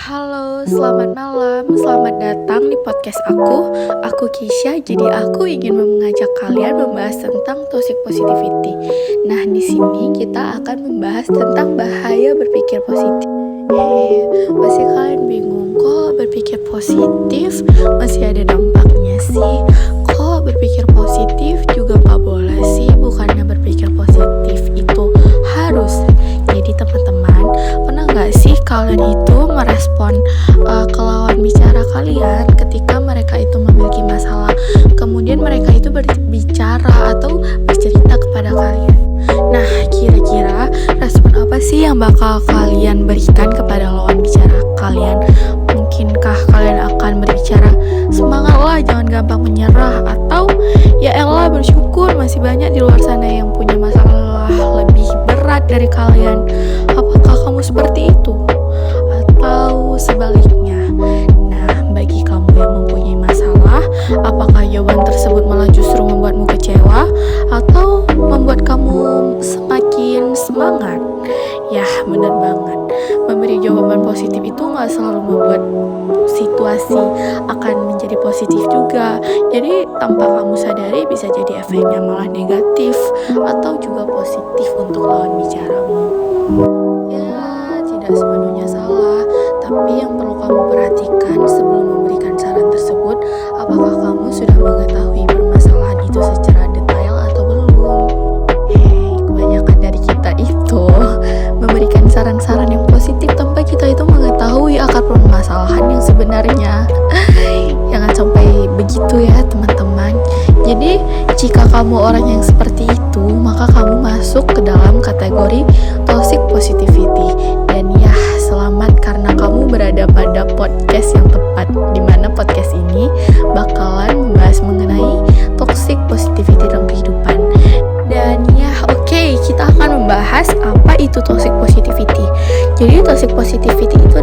Halo, selamat malam. Selamat datang di podcast aku. Aku Kisha. Jadi aku ingin mengajak kalian membahas tentang toxic positivity. Nah, di sini kita akan membahas tentang bahaya berpikir positif. Pasti kalian bingung, kok berpikir positif masih ada dampaknya sih? Kok berpikir positif juga gak boleh sih? Bukannya berpikir positif itu harus. Jadi teman-teman, pernah gak sih kalian itu merespon ke lawan bicara kalian ketika mereka itu memiliki masalah, kemudian mereka itu berbicara atau bercerita kepada kalian? Nah, kira-kira respon apa sih yang bakal kalian berikan kepada lawan bicara kalian? Mungkinkah kalian akan berbicara, semangatlah, jangan gampang menyerah, atau ya elah, bersyukur masih banyak di luar sana yang punya masalah lebih berat dari kalian? Apakah kamu seperti itu? Atau sebaliknya? Nah, bagi kamu yang mempunyai masalah, apakah jawaban tersebut malah justru membuatmu kecewa atau membuat kamu semakin semangat? Ya, benar banget. Memberi jawaban positif itu gak selalu membuat situasi akan menjadi positif juga. Jadi tanpa kamu sadari bisa jadi efeknya malah negatif atau juga positif untuk lawan bicaramu. Ya, tidak sepenuhnya salah, tapi yang perlu kamu perhatikan sebelum memberikan saran tersebut, apakah kamu sudah mengetahui permasalahan itu secara detail atau belum? Kebanyakan dari kita itu memberikan saran-saran yang positif tanpa kita itu mengetahui akar permasalahan yang sebenarnya. Jangan sampai begitu ya teman-teman. Jadi jika kamu orang yang seperti itu, maka kamu masuk ke dalam kategori toxic positivity. Dan ya, selamat karena kamu berada pada podcast yang tepat, dimana podcast ini bakalan membahas mengenai toxic positivity dalam kehidupan. Dan ya, kita akan membahas apa itu toxic positivity. Jadi toxic positivity itu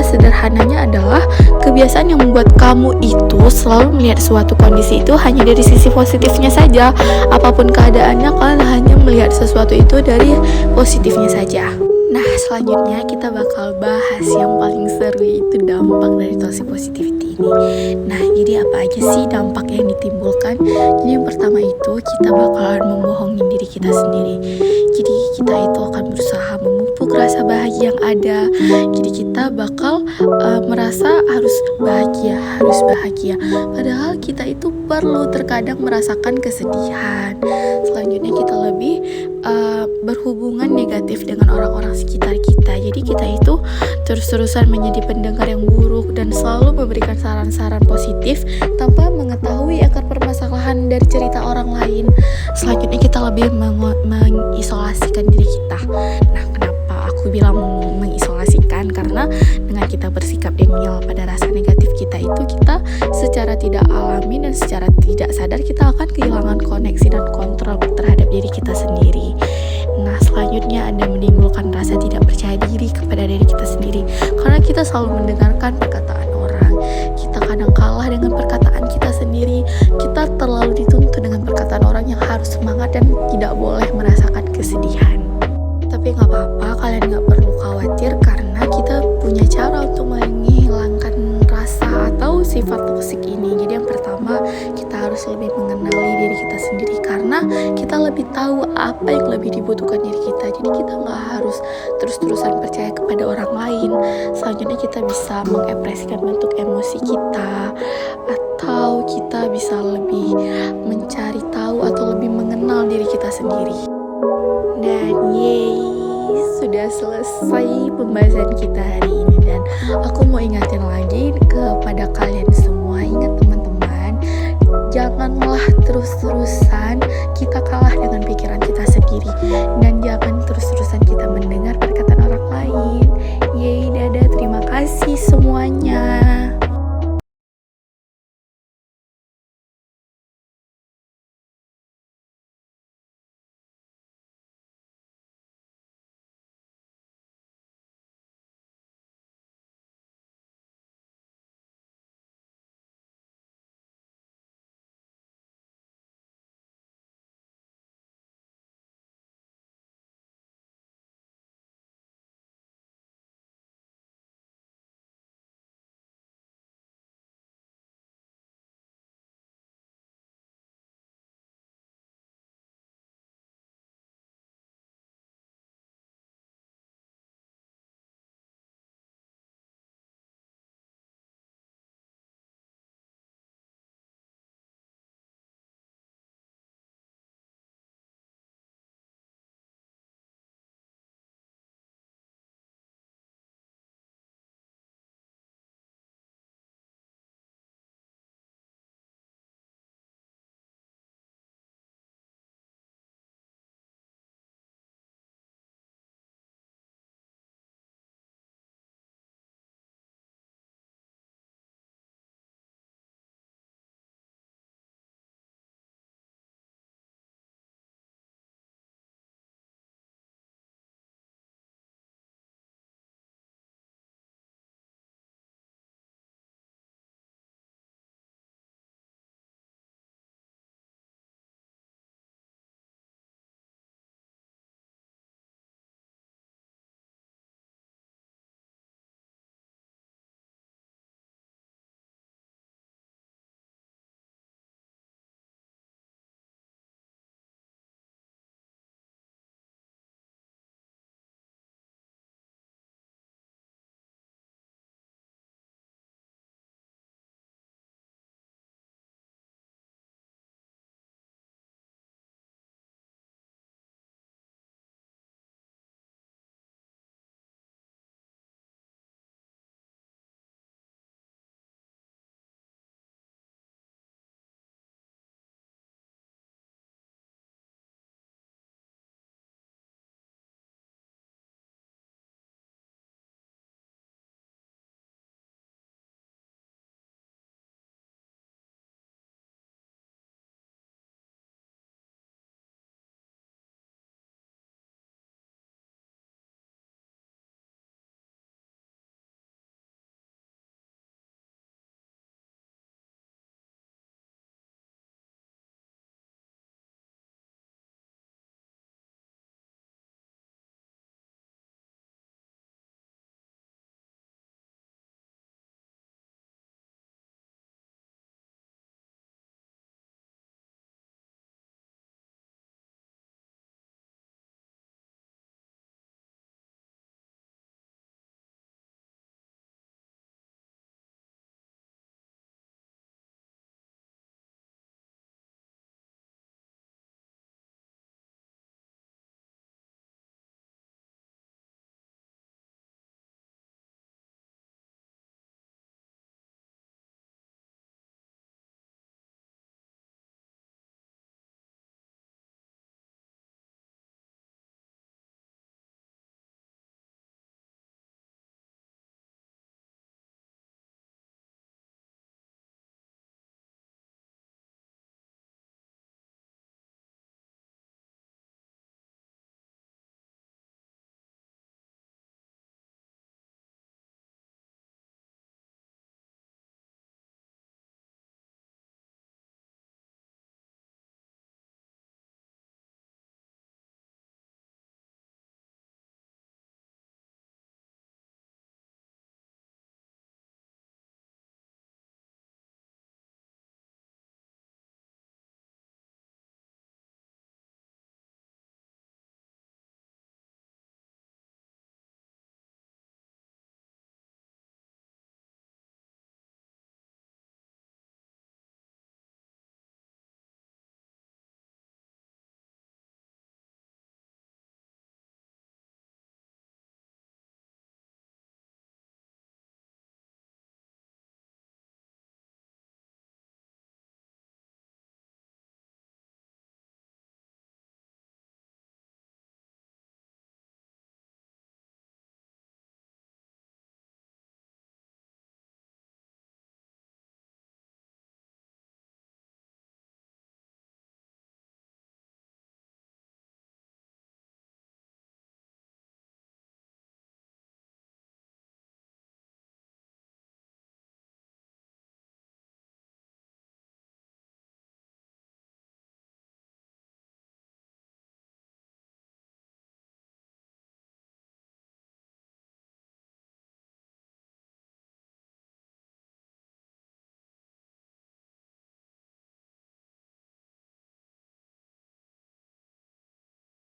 sederhananya adalah kebiasaan yang membuat kamu itu selalu melihat suatu kondisi itu hanya dari sisi positifnya saja. Apapun keadaannya, kalian hanya melihat sesuatu itu dari positifnya saja. Nah, selanjutnya kita bakal bahas yang paling seru, yaitu dampak dari toxic positivity ini. Nah, jadi apa aja sih dampak yang ditimbulkan? Jadi yang pertama itu kita bakalan membohongin diri kita sendiri. Jadi kita itu akan berusaha memupuk rasa bahagia yang ada. Jadi kita bakal merasa harus bahagia. Padahal kita itu perlu terkadang merasakan kesedihan. Selanjutnya kita lebih berhubungan negatif dengan orang-orang sekitar kita. Jadi kita itu terus-terusan menjadi pendengar yang buruk dan selalu memberikan saran-saran positif tanpa mengetahui akar permasalahan dari cerita orang lain. Selanjutnya kita lebih mengisolasikan diri kita. Nah, kenapa aku bilang mengisolasikan? Karena dengan kita bersikap denial pada rasa negatif kita itu, kita secara tidak alami dan secara tidak sadar kita akan kehilangan koneksi dan kontrol terhadap diri kita sendiri. Nah, selanjutnya ada menimbulkan rasa tidak percaya diri kepada diri kita sendiri. Karena kita selalu mendengarkan perkataan orang, kita kadang kalah dengan perkataan kita sendiri. Kita terlalu dituntut dengan perkataan orang yang harus semangat dan tidak boleh merasakan kesedihan. Tapi gak apa-apa, kalian gak perlu khawatir karena kita punya cara untuk menghilangkan rasa atau sifat toksik ini. Jadi yang pertama, kita harus lebih mengenali diri kita sendiri karena kita lebih tahu apa yang lebih dibutuhkan diri kita. Jadi kita gak harus terus-terusan percaya kepada orang lain. Selanjutnya kita bisa mengekspresikan bentuk emosi kita, atau kita bisa lebih mencari tahu atau lebih mengenal diri kita sendiri. Dan sudah selesai pembahasan kita hari ini. Dan aku mau ingatin lagi kepada kalian semua, ingat teman-teman, janganlah terus-terusan kita kalah dengan pikiran kita sendiri, dan jangan terus-terusan kita mendengar perkataan orang lain. Dadah, terima kasih semuanya.